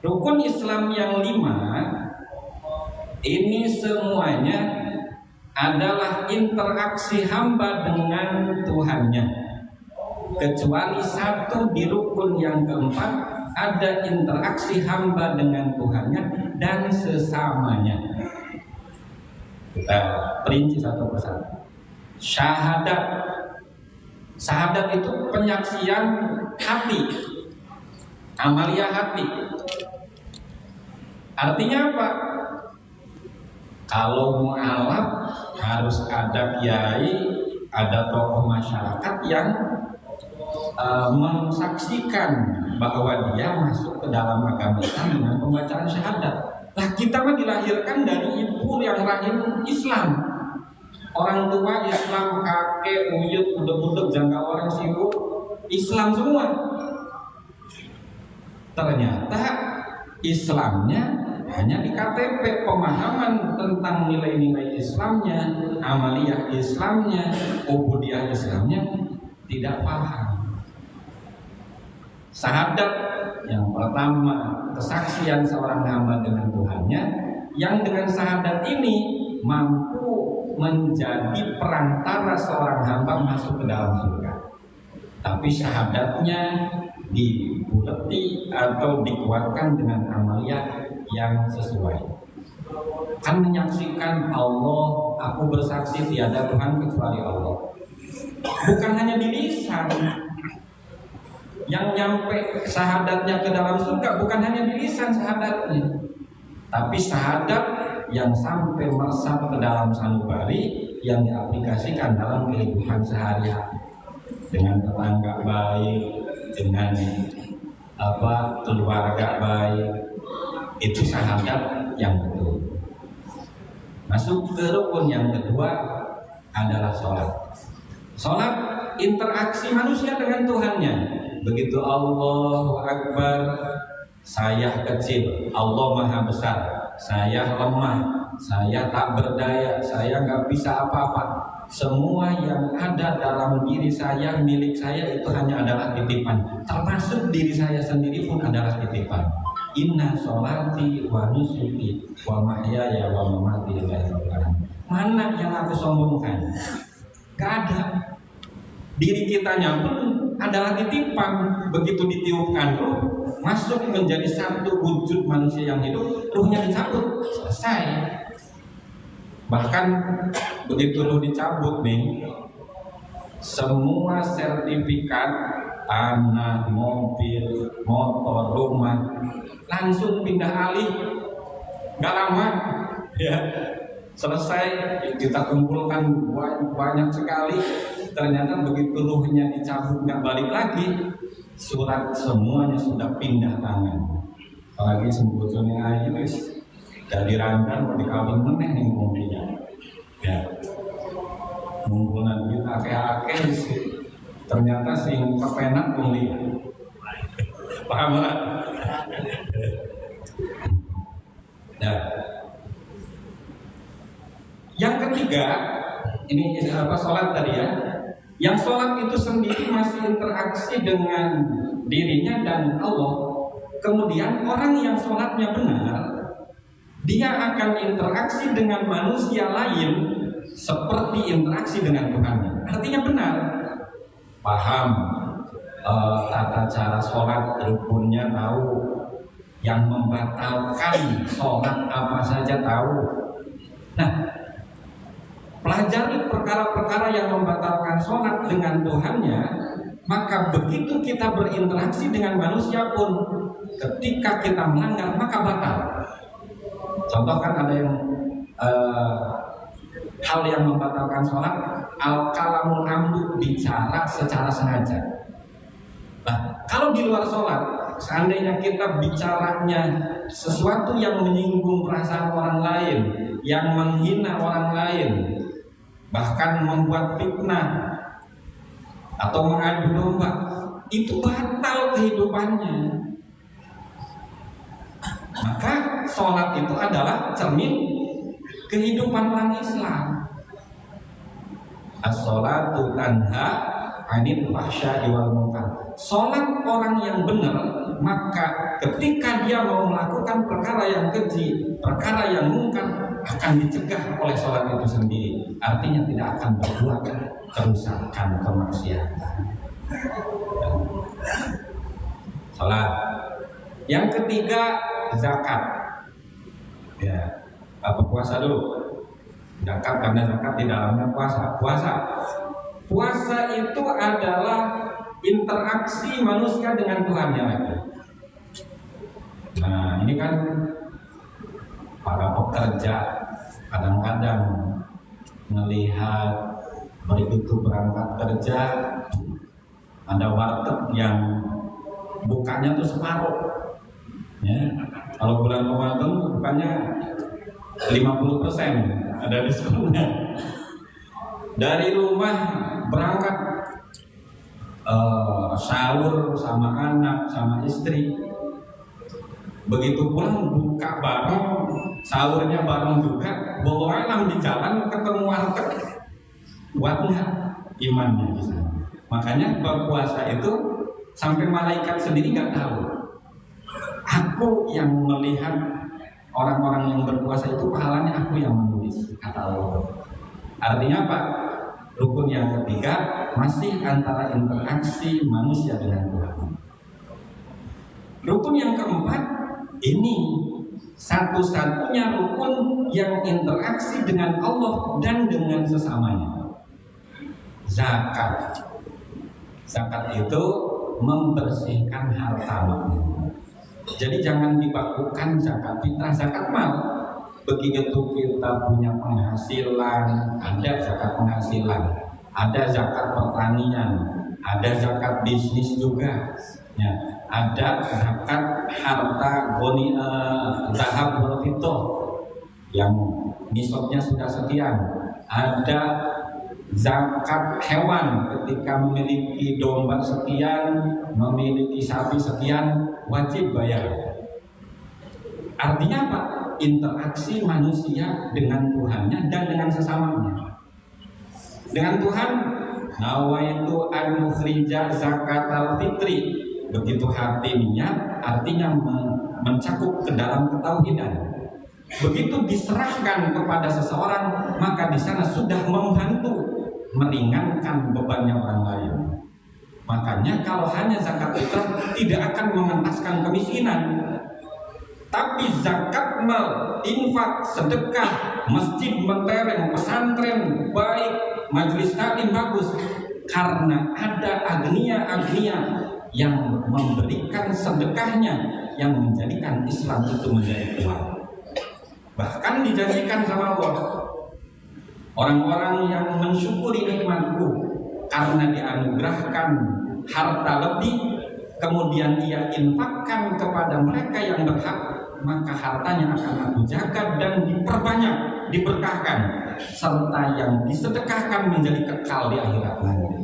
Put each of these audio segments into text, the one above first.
Rukun Islam yang 5 ini semuanya adalah interaksi hamba dengan Tuhannya, kecuali satu di rukun yang keempat ada interaksi hamba dengan Tuhannya dan sesamanya. Kita perinci satu persatu. Syahadat itu penyaksian hati, amalia hati. Artinya apa? Kalau mu'alaf harus ada kiai, ada tokoh masyarakat yang mensaksikan bahwa dia masuk ke dalam agama Islam dengan pembacaan syahadat. Lah kita mah dilahirkan dari ibu yang rahim Islam. Orang tua Islam, kakek, buyut, budek-budek, jangka orang sibuk Islam semua. Ternyata Islamnya hanya di KTP, pemahaman tentang nilai-nilai Islamnya, amaliyah Islamnya, ubudiyah Islamnya tidak paham. Syahadat yang pertama, kesaksian seorang hamba dengan Tuhannya, yang dengan syahadat ini mampu menjadi perantara seorang hamba masuk ke dalam surga. Tapi syahadatnya dibuleti atau dikuatkan dengan amaliyah yang sesuai. Kan menyaksikan Allah, aku bersaksi tiada Tuhan kecuali Allah. Bukan hanya di lisan. Yang nyampe syahadatnya ke dalam surga bukan hanya di lisan syahadatnya, tapi syahadat yang sampai meresap ke dalam sanubari yang diaplikasikan dalam kehidupan sehari-hari, dengan tetangga baik, dengan keluarga baik. Itu syahadat yang betul. Masuk ke rukun yang kedua adalah sholat. Sholat interaksi manusia dengan Tuhannya. Begitu Allahu Akbar, saya kecil, Allah Maha Besar, saya lemah, saya tak berdaya, saya nggak bisa apa-apa. Semua yang ada dalam diri saya, milik saya itu hanya adalah titipan. Termasuk diri saya sendiri pun adalah titipan. Inna sholati wa nusuki wa mahyaya wa mamati lillahi rabbil alamin. Mana yang aku sombongkan? Gak ada. Diri kitanya pun adalah titipan. Begitu ditiupkan ruh, masuk menjadi satu wujud manusia yang hidup, ruhnya dicabut, selesai. Bahkan begitu ruh dicabut nih, semua sertifikat tanah, mobil, motor, rumah langsung pindah alih, nggak lama ya selesai. Kita kumpulkan banyak sekali, ternyata begitu ruhnya dicabut nggak balik lagi, surat semuanya sudah pindah tangan. Apalagi sebetulnya ayu dari randan mau dikawin meneh nih mobilnya ya, menggunakan duit akeh-akeh ternyata sing kepenak mulia. Paham nggak? Nah, yang ketiga ini sholat tadi ya. Yang sholat itu sendiri masih interaksi dengan dirinya dan Allah. Kemudian orang yang sholatnya benar, dia akan interaksi dengan manusia lain seperti interaksi dengan Tuhan. Artinya benar, paham tata cara sholat, rukunnya tahu, yang membatalkan sholat apa saja tahu. Nah, pelajari perkara-perkara yang membatalkan sholat dengan Tuhannya, maka begitu kita berinteraksi dengan manusia pun, ketika kita melanggar maka batal. Contoh kan ada yang hal yang membatalkan sholat, al-kalamul amdu, bicara secara sengaja. Nah, kalau di luar sholat, seandainya kita bicaranya sesuatu yang menyinggung perasaan orang lain, yang menghina orang lain, bahkan membuat fitnah atau mengadu domba, itu batal kehidupannya. Maka sholat itu adalah cermin kehidupan orang Islam. As-sholatu tanha 'anil fahsya'i wal munkar. Sholat orang yang benar maka ketika dia mau melakukan perkara yang keji, perkara yang mungkar, akan dicegah oleh sholat itu sendiri. Artinya tidak akan berbuat kerusakan, kemaksiatan. Sholat. Yang ketiga, zakat. Ya, apa puasa dulu? Zakat, karena zakat di dalamnya puasa. Puasa itu adalah interaksi manusia dengan Tuhannya lagi. Nah, ini kan para pekerja kadang-kadang melihat begitu berangkat kerja, ada warteg yang bukanya tuh separuh. Ya, kalau bulan Ramadan bukanya 50%, ada diskonnya. Dari rumah berangkat sahur sama anak sama istri, begitu pulang buka bareng, sahurnya bareng juga, bawa alam di jalan ketemu warteg, kuatnya imannya di sana. Makanya berpuasa itu sampai malaikat sendiri nggak tahu. Aku yang melihat orang-orang yang berpuasa itu pahalanya aku yang menulis, kata Allah. Artinya apa? Rukun yang ketiga masih antara interaksi manusia dengan Tuhan. Rukun yang keempat ini satu-satunya rukun yang interaksi dengan Allah dan dengan sesamanya. Zakat. Zakat itu membersihkan harta maknya. Jadi jangan dibakukan zakat fitrah, zakat mal. Begitu kita punya penghasilan, ada zakat penghasilan, ada zakat pertanian, ada zakat bisnis juga, ya, ada zakat harta goni, zahab wal fiddah yang nisabnya sudah sekian, ada zakat hewan ketika memiliki domba sekian, memiliki sapi sekian, wajib bayar. Artinya apa? Interaksi manusia dengan Tuhannya dan dengan sesamanya. Dengan Tuhan, nawaitu an mukhrija zakatal fitri. Begitu hati niat, artinya mencakup ke dalam ketauhidan. Begitu diserahkan kepada seseorang, maka di sana sudah membantu meringankan bebannya orang lain. Makanya kalau hanya zakat fitrah tidak akan mengentaskan kemiskinan. Tapi zakat mal, infak, sedekah, masjid mentereng, pesantren baik, majelis taklim bagus, karena ada agnia-agnia yang memberikan sedekahnya yang menjadikan Islam itu menjadi kuat. Bahkan dijanjikan sama Allah, orang-orang yang mensyukuri nikmatku karena dianugerahkan harta lebih, kemudian ia infakkan kepada mereka yang berhak, maka hartanya akan aku jaga dan diperbanyak, diberkahkan, serta yang disedekahkan menjadi kekal di akhirat nanti.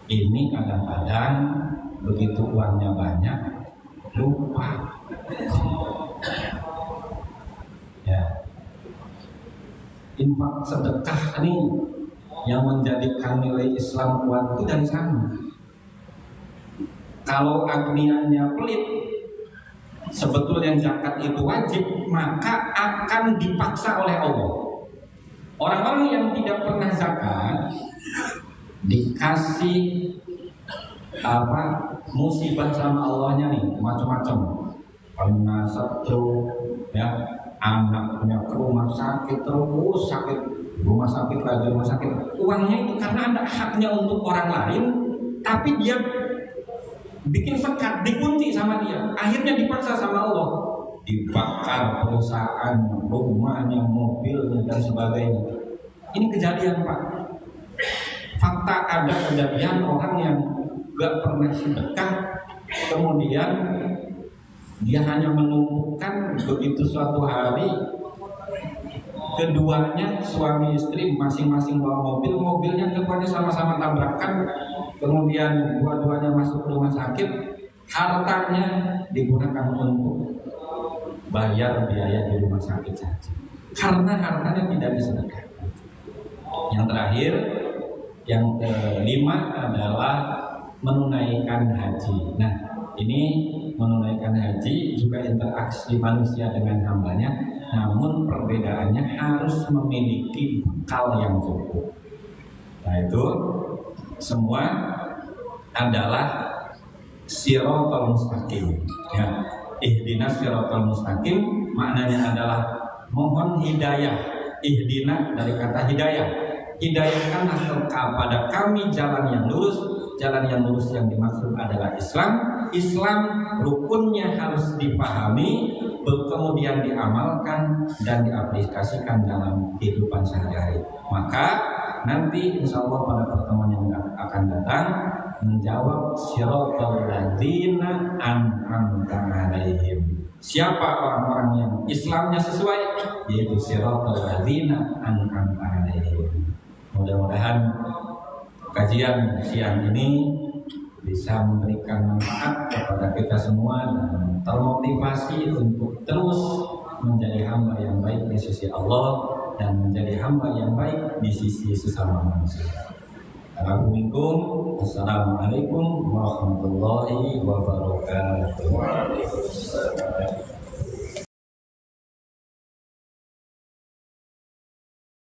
Ini kadang-kadang begitu uangnya banyak, lupa. Ya, infak sedekah ini yang menjadikan nilai Islam kuat itu dari sana. Kalau agnianya pelit, sebetulnya zakat itu wajib, maka akan dipaksa oleh Allah. Orang-orang yang tidak pernah zakat dikasih musibah sama Allahnya nih, macam-macam. Pernah stroke, ya, anak punya ke rumah sakit terus sakit, rumah sakit lagi rumah sakit. Uangnya itu karena ada haknya untuk orang lain, tapi dia bikin sekat, dikunci sama dia, akhirnya dipaksa sama Allah, dibakar perusahaan, rumahnya, mobilnya dan sebagainya. Ini kejadian Pak, fakta ada kejadian orang yang gak pernah sedekah, kemudian dia hanya menumpukan, begitu suatu hari keduanya suami istri masing-masing bawa mobil, mobilnya keduanya sama-sama tabrakan, kemudian dua-duanya masuk rumah sakit, hartanya digunakan untuk bayar biaya di rumah sakit saja, karena hartanya tidak disedekahkan. Yang terakhir, yang kelima adalah menunaikan haji. Nah, Ini menunaikan haji juga interaksi manusia dengan hambanya, namun perbedaannya harus memiliki bekal yang cukup. Nah itu semua adalah siratal mustaqim. Ya, ihdinas siratal mustaqim maknanya adalah mohon hidayah. Ihdina dari kata hidayah. Hidayahkanlah kepada kami jalan yang lurus. Jalan yang lurus yang dimaksud adalah Islam. Islam rukunnya harus dipahami, kemudian diamalkan dan diaplikasikan dalam kehidupan sehari-hari. Maka nanti insya Allah pada pertemuan yang akan datang menjawab siratal ladzina an'amta 'alaihim. Siapa orang-orang yang Islamnya sesuai, yaitu siratal ladzina an'amta 'alaihim. Mudah-mudahan kajian siang ini bisa memberikan manfaat kepada kita semua dan termotivasi untuk terus menjadi hamba yang baik di sisi Allah dan menjadi hamba yang baik di sisi sesama manusia. Assalamualaikum warahmatullahi wabarakatuh.